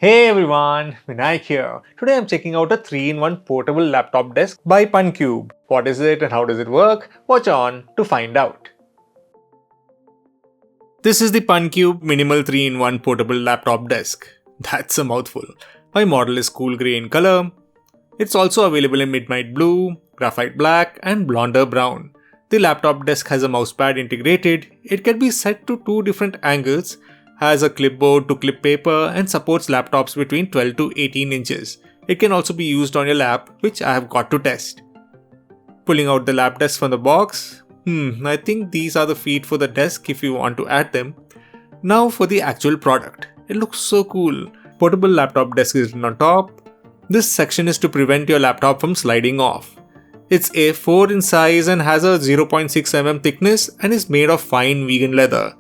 Hey everyone, Vinayak here. Today I'm checking out a 3-in-1 portable laptop desk by Puncube. What is it and how does it work? Watch on to find out. This is the Puncube Minimal 3-in-1 portable laptop desk. That's a mouthful. My model is cool grey in color. It's also available in midnight blue, graphite black and blonder brown. The laptop desk has a mousepad integrated. It can be set to 2 different angles, has a clipboard to clip paper and supports laptops between 12 to 18 inches. It can also be used on your lap, which I have got to test. Pulling out the lap desk from the box. I think these are the feet for the desk if you want to add them. Now for the actual product. It looks so cool. Portable laptop desk is written on top. This section is to prevent your laptop from sliding off. It's A4 in size and has a 0.6 mm thickness and is made of fine vegan leather.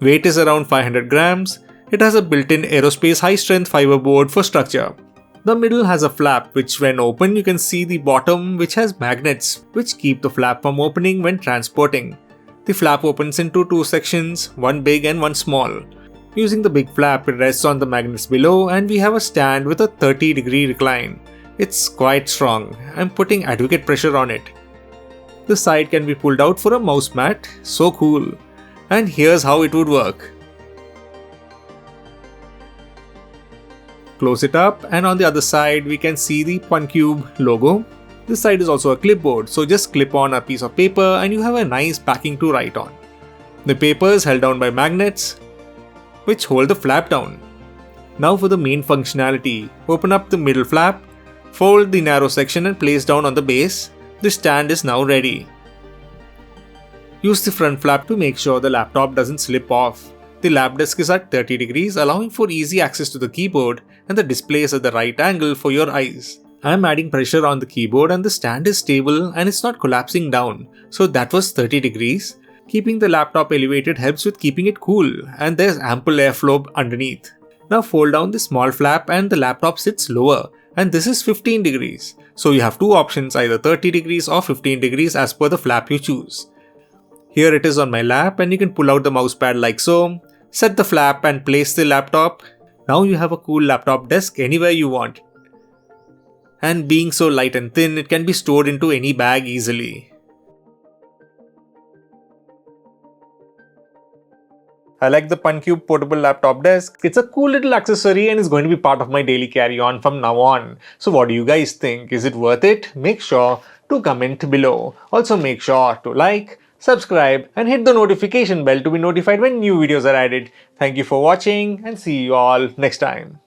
Weight is around 500 grams. It has a built-in aerospace high-strength fiber board for structure. The middle has a flap which when open you can see the bottom which has magnets which keep the flap from opening when transporting. The flap opens into 2 sections, one big and one small. Using the big flap, it rests on the magnets below and we have a stand with a 30-degree recline. It's quite strong. I'm putting adequate pressure on it. The side can be pulled out for a mouse mat. So cool. And here's how it would work. Close it up and on the other side we can see the Puncube logo. This side is also a clipboard, so just clip on a piece of paper and you have a nice backing to write on. The paper is held down by magnets which hold the flap down. Now for the main functionality. Open up the middle flap, fold the narrow section and place down on the base. The stand is now ready. Use the front flap to make sure the laptop doesn't slip off. The lap desk is at 30 degrees, allowing for easy access to the keyboard, and the display is at the right angle for your eyes. I am adding pressure on the keyboard and the stand is stable and it's not collapsing down, so that was 30 degrees. Keeping the laptop elevated helps with keeping it cool, and there's ample airflow underneath. Now fold down the small flap and the laptop sits lower, and this is 15 degrees. So you have 2 options, either 30 degrees or 15 degrees as per the flap you choose. Here it is on my lap and you can pull out the mousepad like so, set the flap and place the laptop. Now you have a cool laptop desk anywhere you want. And being so light and thin, it can be stored into any bag easily. I like the Puncube portable laptop desk. It's a cool little accessory and is going to be part of my daily carry-on from now on. So what do you guys think? Is it worth it? Make sure to comment below. Also make sure to like, subscribe and hit the notification bell to be notified when new videos are added. Thank you for watching and see you all next time.